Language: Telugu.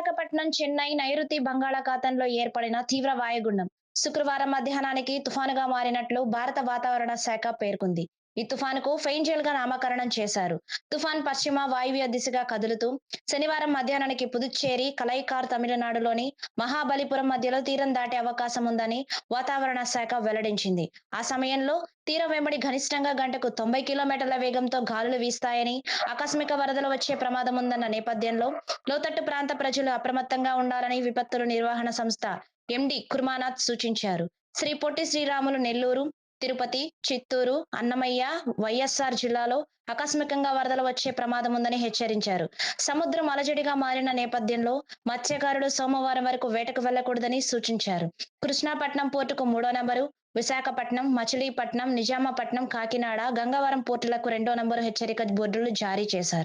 విశాఖపట్నం, చెన్నై నైరుతి బంగాళాఖాతంలో ఏర్పడిన తీవ్ర వాయుగుండం శుక్రవారం మధ్యాహ్నానికి తుఫానుగా మారినట్లు భారత వాతావరణ శాఖ పేర్కొంది. ఈ తుఫానుకు ఫెయింజల్ గా నామకరణం చేశారు. తుఫాన్ పశ్చిమ వాయువ్య దిశగా కదులుతూ శనివారం మధ్యాహ్నానికి పుదుచ్చేరి, కలైకార్ తమిళనాడులోని మహాబలిపురం మధ్యలో తీరం దాటే అవకాశం ఉందని వాతావరణ శాఖ వెల్లడించింది. ఆ సమయంలో తీరం వెంబడి గరిష్టంగా గంటకు 90 కిలోమీటర్ల వేగంతో గాలులు వీస్తాయని, ఆకస్మిక వరదలు వచ్చే ప్రమాదం ఉందన్న నేపథ్యంలో లోతట్టు ప్రాంత ప్రజలు అప్రమత్తంగా ఉండాలని విపత్తుల నిర్వహణ సంస్థ ఎండి కుర్మానాథ్ సూచించారు. శ్రీ పొట్టి శ్రీరాములు నెల్లూరు, తిరుపతి, చిత్తూరు, అన్నమయ్య, వైఎస్ఆర్ జిల్లాలో ఆకస్మికంగా వరదలు వచ్చే ప్రమాదం ఉందని హెచ్చరించారు. సముద్రం అలజడిగా మారిన నేపథ్యంలో మత్స్యకారులు సోమవారం వరకు వేటకు వెళ్లకూడదని సూచించారు. కృష్ణాపట్నం పోర్టుకు 3వ నంబరు, విశాఖపట్నం, మచిలీపట్నం, నిజామాపట్నం, కాకినాడ, గంగవరం పోర్టులకు 2వ నంబరు హెచ్చరిక బోర్డులు జారీ చేశారు.